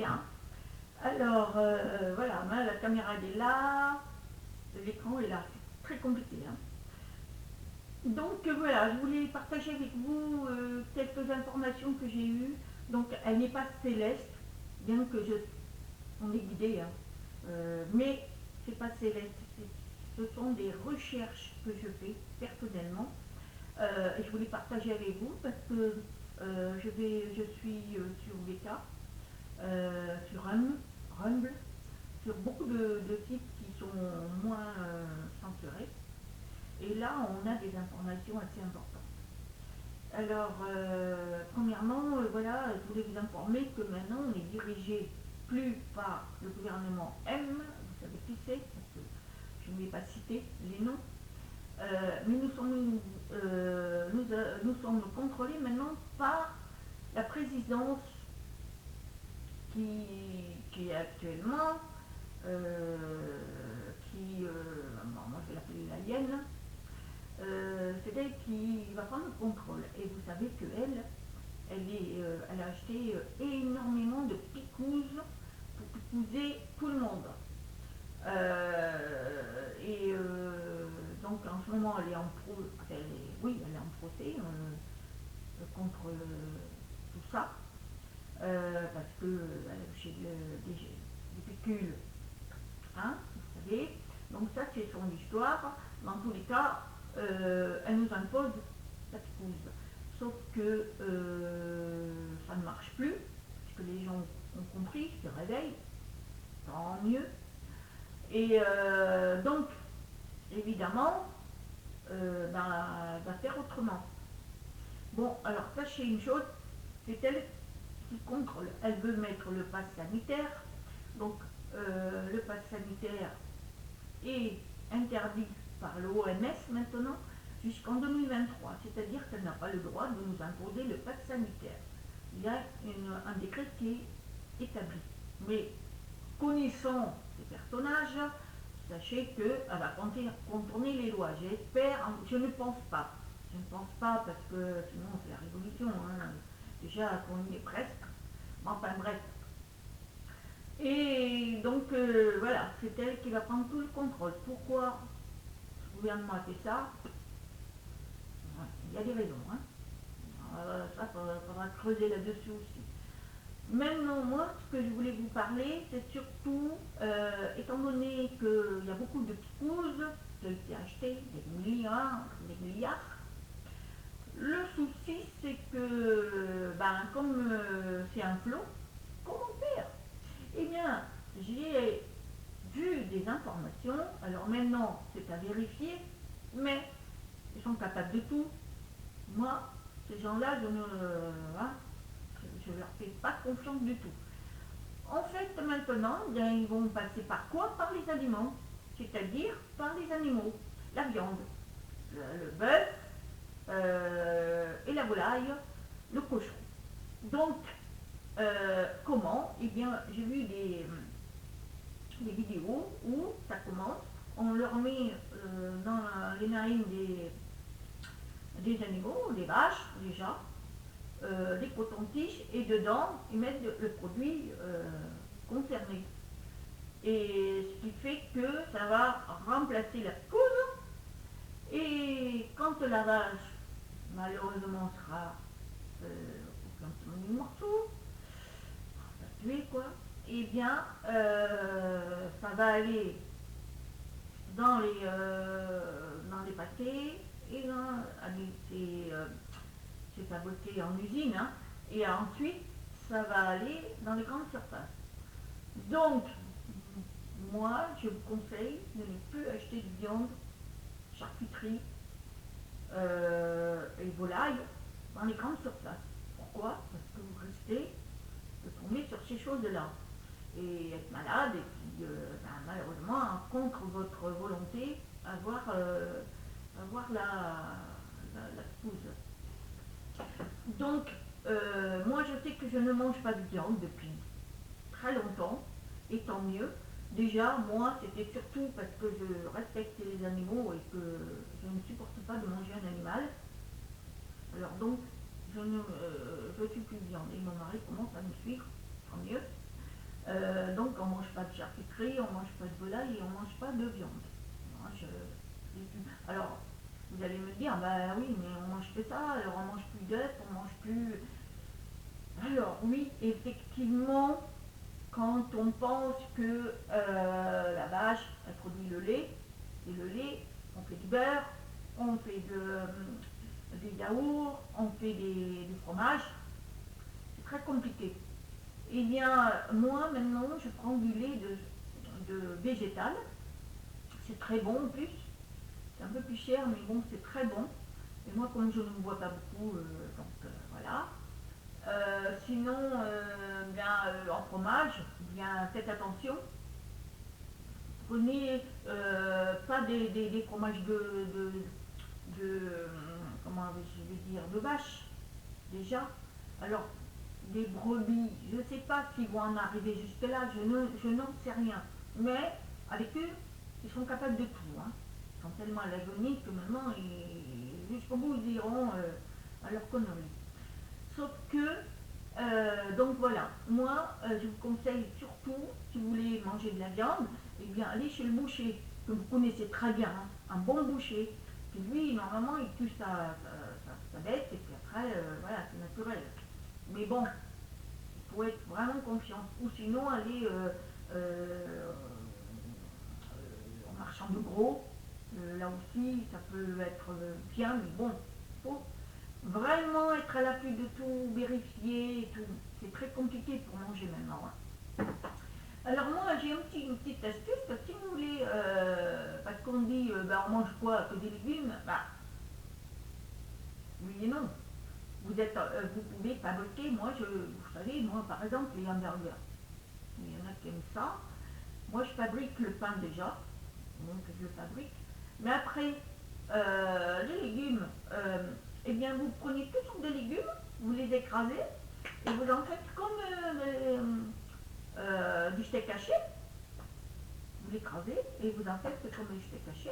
Bien. Alors, voilà, la caméra elle est là, l'écran est là. C'est très compliqué. Hein. Donc voilà, je voulais partager avec vous quelques informations que j'ai eues. Donc elle n'est pas céleste, bien que on est guidé, hein. Mais c'est pas céleste. Ce sont des recherches que je fais personnellement. Et je voulais partager avec vous parce que je suis sur VK, sur Rumble, sur beaucoup de sites qui sont moins censurés. Et là, on a des informations assez importantes. Alors, premièrement, voilà, je voulais vous informer que maintenant, on est dirigé plus par le gouvernement M, vous savez qui c'est, parce que je ne vais pas citer les noms, mais nous sommes contrôlés maintenant par la présidence qui est actuellement, bon, moi je vais l'appeler l'alien, c'est elle qui va prendre le contrôle. Et vous savez qu'elle, elle a acheté énormément de picouzes pour picouser tout le monde. Donc en ce moment, elle est elle est en procès contre tout ça, parce que chez des picules, hein, vous savez. Donc ça, c'est son histoire. Dans tous les cas, elle nous impose la picouse. Sauf que ça ne marche plus, puisque les gens ont compris, se réveillent, tant mieux. Et donc, évidemment, va faire autrement. Bon, alors sachez une chose, c'est elle qui contrôle. Elle veut mettre le pass sanitaire. Donc, le pass sanitaire est interdit par l'OMS maintenant jusqu'en 2023. C'est-à-dire qu'elle n'a pas le droit de nous imposer le pass sanitaire. Il y a un décret qui est établi. Mais connaissant ces personnages, sachez qu'elle va contourner les lois. J'espère, je ne pense pas. Je ne pense pas parce que sinon c'est la révolution. Hein. Déjà qu'on y est presque. Enfin bref. Et donc voilà, c'est elle qui va prendre tout le contrôle. Pourquoi le gouvernement a fait ça? Il y a des raisons. Hein. Ça, il faudra creuser là-dessus aussi. Maintenant, moi, ce que je voulais vous parler, c'est surtout, étant donné qu'il y a beaucoup de picouzes qui ont été achetées, des milliards, le souci, c'est que, comme c'est un flot, comment faire? Eh bien, j'ai vu des informations, alors maintenant, c'est à vérifier, mais ils sont capables de tout. Moi, ces gens-là, je ne leur fais pas confiance du tout. En fait, maintenant, ils vont passer par quoi? Par les aliments, c'est-à-dire par les animaux, la viande, le bœuf et la volaille, le cochon. Donc, comment? Eh bien, j'ai vu des vidéos où ça commence, on leur met dans les narines des animaux, des vaches déjà, des cotons-tiges, et dedans, ils mettent le produit concerné. Et ce qui fait que ça va remplacer la picouse. Et quand la vache, malheureusement, sera au plan de morceau, tuer quoi, eh bien, ça va aller dans les pâtés et c'est fabriqué en usine, hein, et ensuite ça va aller dans les grandes surfaces. Donc, moi, je vous conseille de ne plus acheter de viande, charcuterie et volaille dans les grandes surfaces. Pourquoi? Parce que vous risquez de tomber sur ces choses-là et être malade et puis malheureusement contre votre volonté avoir la pousse. Donc moi je sais que je ne mange pas de viande depuis très longtemps et tant mieux. Déjà moi c'était surtout parce que je respecte les animaux et que je ne supporte pas de manger un animal. Alors donc je suis plus viande et mon mari commence à me suivre, tant mieux. Donc on ne mange pas de charcuterie, on ne mange pas de volaille et on ne mange pas de viande. Mange, alors, vous allez me dire, bah oui, mais on mange que ça, alors on mange plus d'œufs, on mange plus. Alors oui, effectivement, quand on pense que la vache, elle produit le lait, et le lait, on fait du beurre, on fait des yaourts, on fait du fromage, c'est très compliqué. Eh bien, moi maintenant, je prends du lait de végétal, c'est très bon en plus, c'est un peu plus cher, mais bon, c'est très bon. Et moi, comme je ne bois pas beaucoup, voilà. Sinon, en fromage, bien faites attention. Prenez pas des fromages de, comment je vais dire, de vache, déjà. Alors, des brebis, je ne sais pas s'ils vont en arriver jusque-là, je n'en sais rien. Mais avec eux, ils sont capables de tout. Hein. Ils sont tellement à l'agonie que maintenant, jusqu'au bout, ils iront à leur connerie. Sauf que, donc voilà, moi, je vous conseille surtout, si vous voulez manger de la viande, eh bien, allez chez le boucher, que vous connaissez très bien, hein, un bon boucher. Puis lui, normalement, il tue sa bête, et puis après, voilà, c'est naturel. Mais bon, il faut être vraiment confiant. Ou sinon, aller en marchand de gros, là aussi, ça peut être bien, mais bon, il faut vraiment être à l'affût de tout, vérifier et tout. C'est très compliqué pour manger maintenant. Hein. Alors moi j'ai une petite astuce, si vous voulez, parce qu'on dit bah, on mange quoi que des légumes, bah oui et non. Vous pouvez fabriquer, vous savez, moi par exemple les hamburgers. Il y en a qui aiment ça. Moi je fabrique le pain déjà, donc je le fabrique. Mais après, les légumes, eh bien vous prenez toutes sortes de légumes, vous les écrasez et vous en faites comme du steak haché. Vous l'écrasez et vous en faites comme du steak haché.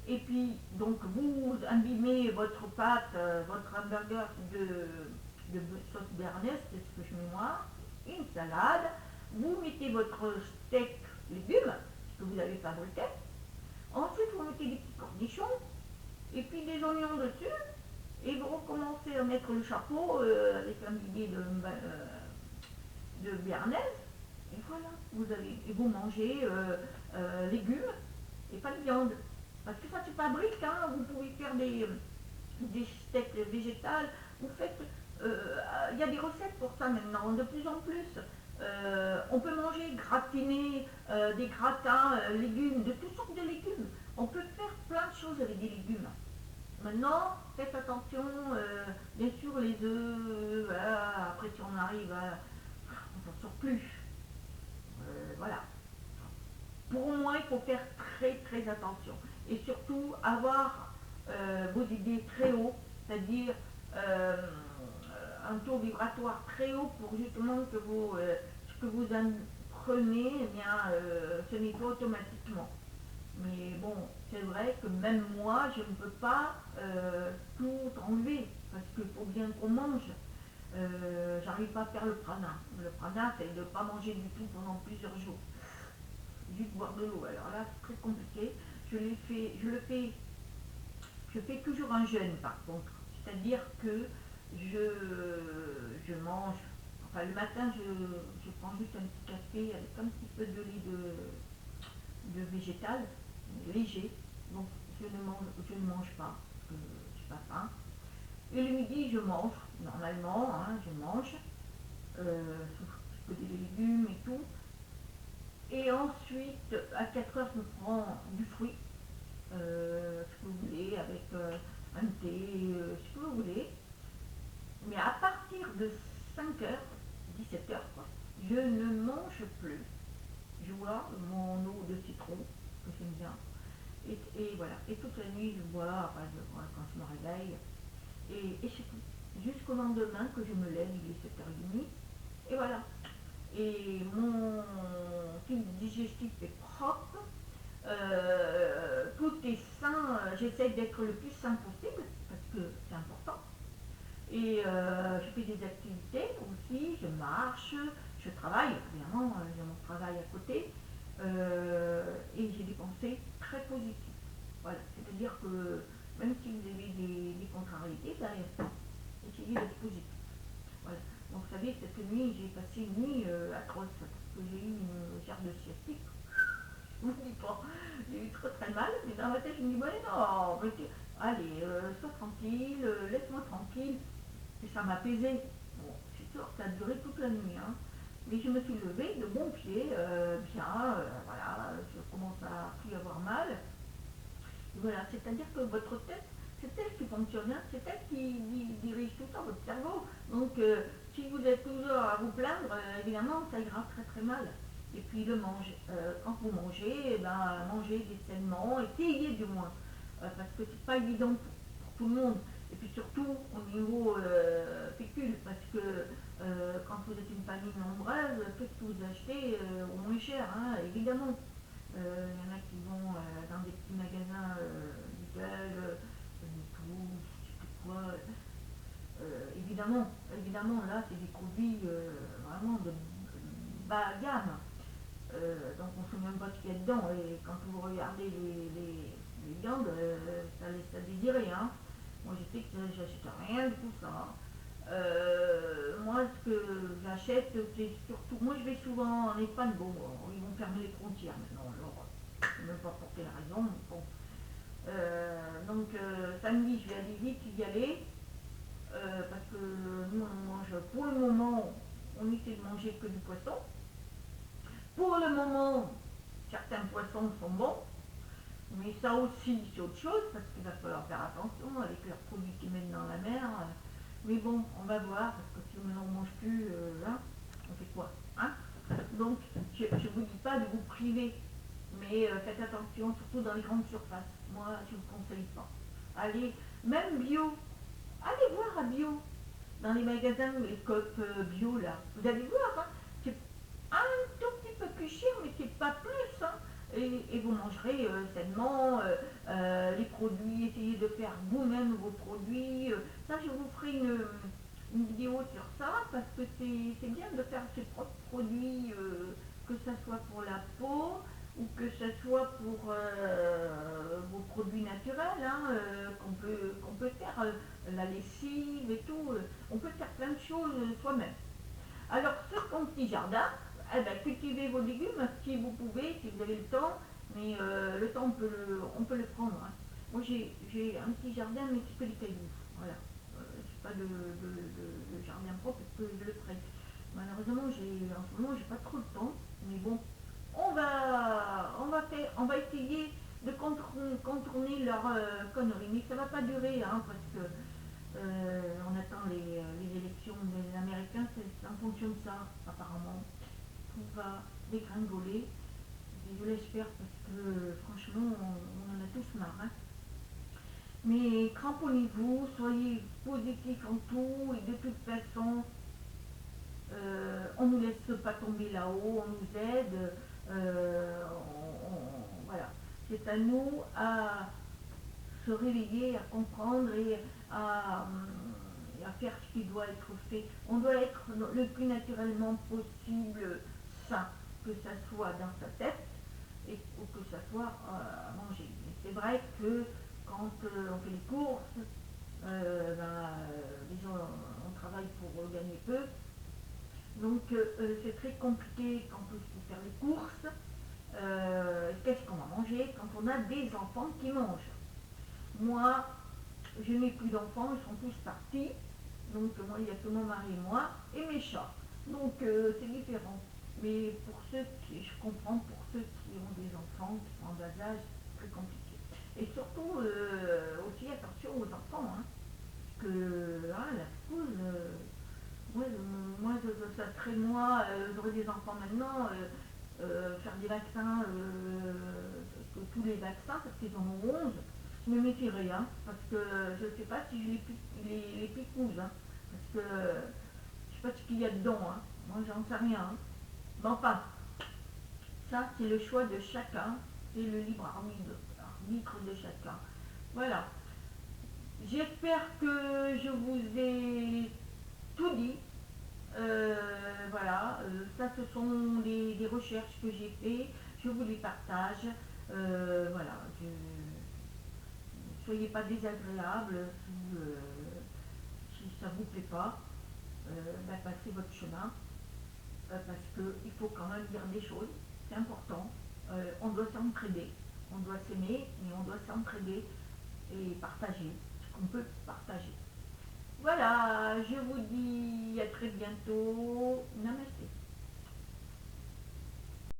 Et puis, donc, vous imbibez votre pâte, votre hamburger de sauce béarnaise, c'est ce que je mets moi, une salade. Vous mettez votre steak légumes que vous avez fabriqué. Ensuite, vous mettez des petits cornichons et puis des oignons dessus. Et vous recommencez à mettre le chapeau avec un billet de béarnaise. Et voilà, et vous mangez légumes et pas de viande. Parce que ça se fabrique, hein, vous pouvez faire des steaks végétales. Vous faites, il y a des recettes pour ça maintenant, de plus en plus. On peut manger gratiné, des gratins, légumes, de toutes sortes de légumes. On peut faire plein de choses avec des légumes. Maintenant, faites attention, bien sûr les œufs, voilà, après si on arrive à... on s'en sort plus. Voilà. Pour moi, il faut faire très très attention. Et surtout avoir vos idées très haut, c'est-à-dire un taux vibratoire très haut pour justement que ce que vous apprenez, eh bien, ce n'est pas automatiquement. Mais bon, c'est vrai que même moi, je ne peux pas tout enlever, parce qu'il faut bien qu'on mange. J'arrive pas à faire le prana. Le prana, c'est de ne pas manger du tout pendant plusieurs jours. Juste boire de l'eau. Alors là, c'est très compliqué. Je fais toujours un jeûne par contre. C'est-à-dire que je mange, enfin le matin, je prends juste un petit café avec un petit peu de lait de végétal, léger. Donc je ne mange pas, parce que je n'ai pas faim. Et le midi, je mange, normalement, hein, je mange, sauf que des légumes et tout. Et ensuite, à 4 heures, je me prends du fruit, ce que vous voulez, avec un thé, ce que vous voulez. Mais à partir de 5 heures, 17 heures, quoi, je ne mange plus. Je bois mon eau de citron, que j'aime bien. Et voilà. Et toute la nuit, je bois, enfin, quand je me réveille. Et c'est tout. Jusqu'au lendemain que je me lève, il est 7h30. Et voilà. Et mon tube digestif est propre. Tout est sain. J'essaie d'être le plus sain possible, parce que c'est important. Et je fais des activités aussi, je marche, je travaille, évidemment, j'ai mon travail à côté, et j'ai des pensées très positives. Voilà, c'est-à-dire que même si vous avez des contrariétés, ben, essayez d'être positif. Voilà. Donc vous savez, cette nuit, j'ai passé une nuit atroce parce que j'ai eu une gerbe de sciatique. Je vous dis pas, j'ai eu très très mal, mais dans ma tête, je me dis, ouais, non, allez, sois tranquille, laisse-moi tranquille. Et ça m'apaisait. Bon, c'est sûr que ça a duré toute la nuit, hein. Mais je me suis levée de bon pied, bien, voilà, je commence à plus avoir mal. Voilà, c'est-à-dire que votre tête, c'est elle qui fonctionne, hein, c'est elle qui dirige tout ça, votre cerveau. Donc, si vous êtes toujours à vous plaindre, évidemment, ça ira très très mal. Et puis le manger, quand vous mangez, eh ben, mangez sainement, essayez du moins, parce que c'est pas évident pour tout le monde. Et puis surtout au niveau pécule, parce que quand vous êtes une famille nombreuse, qu'est-ce que vous achetez au moins cher, hein, évidemment. Il y en a qui vont dans des petits magasins Lidl, tout, je sais plus quoi. Évidemment, là, c'est des produits vraiment de bas gamme. Donc on ne sait même pas ce qu'il y a dedans. Et quand vous regardez les viandes, ça laisse à désirer, hein. Moi, je sais que j'achète rien de tout ça. Moi, ce que j'achète, c'est surtout. Moi, je vais souvent en Espagne. Bon, ils vont fermer les frontières maintenant. Alors, je ne sais même pas pour quelle raison. Bon. Donc, samedi, je vais aller vite y aller. Parce que nous, on mange. Pour le moment, on essaie de manger que du poisson. Pour le moment, certains poissons sont bons. Mais ça aussi, c'est autre chose, parce qu'il va falloir faire attention avec leurs produits qu'ils mettent dans la mer. Mais bon, on va voir, parce que si on n'en mange plus, hein, on fait quoi, hein? Donc, je ne vous dis pas de vous priver, mais faites attention, surtout dans les grandes surfaces. Moi, je ne vous conseille pas. Allez, même bio, allez voir à bio, dans les magasins, les copes bio, là. Vous allez voir, hein, c'est un tout petit peu plus cher, mais c'est pas plus, hein. Et vous mangerez sainement les produits, essayez de faire vous-même vos produits. Ça, je vous ferai une vidéo sur ça, parce que c'est bien de faire ses propres produits, que ce soit pour la peau, ou que ce soit pour vos produits naturels, hein, qu'on peut faire, la lessive et tout. On peut faire plein de choses soi-même. Alors, ceux qui ont un petit jardin, eh ben, cultivez vos légumes si vous pouvez, si vous avez le temps, mais le temps, on peut le prendre, hein. Moi, j'ai un petit jardin, mais c'est que des cailloux. Voilà. C'est pas de jardin propre, parce que je le ferai. Malheureusement, en ce moment, j'ai pas trop le temps, mais bon, on va essayer de contourner leurs conneries, mais ça va pas durer, hein, parce que on attend les élections des Américains, c'est en fonction de ça, apparemment. Tout va dégringoler, et je l'espère, parce que franchement, on en a tous marre, hein. Mais cramponnez-vous, soyez positifs en tout, et de toute façon, on ne nous laisse pas tomber là-haut, on nous aide, voilà. C'est à nous à se réveiller, à comprendre et à faire ce qui doit être fait. On doit être le plus naturellement possible sain, que ça soit dans sa tête ou que ça soit à manger. Mais c'est vrai que quand on fait les courses, disons, on travaille pour gagner peu, donc c'est très compliqué quand on faut faire les courses. Qu'est-ce qu'on va manger quand on a des enfants qui mangent? Moi, je n'ai plus d'enfants, ils sont tous partis. Donc moi, il y a que mon mari et moi et mes chats. Donc c'est différent. Mais pour ceux qui, je comprends, pour ceux qui ont des enfants, qui sont en bas âge, c'est très compliqué. Et surtout, aussi attention aux enfants, hein. Parce que la poule, ça serait moi, j'aurais des enfants maintenant, faire des vaccins, tous les vaccins, parce qu'ils en ont 11, je me méfierais, hein, parce que je ne sais pas si je les picouse, hein, parce que je ne sais pas ce qu'il y a dedans, hein. Moi j'en sais rien, hein. Mais enfin, ça c'est le choix de chacun, c'est le libre arbitre de chacun. Voilà. J'espère que je vous ai tout dit. Voilà. Ça, ce sont des recherches que j'ai fait. Je vous les partage. Voilà. Soyez pas désagréables si ça vous plaît pas. Passez votre chemin. Parce qu'il faut quand même dire des choses. C'est important. On doit s'entraider. On doit s'aimer, mais on doit s'entraider et partager ce qu'on peut partager. Voilà, je vous dis à très bientôt. Namasté.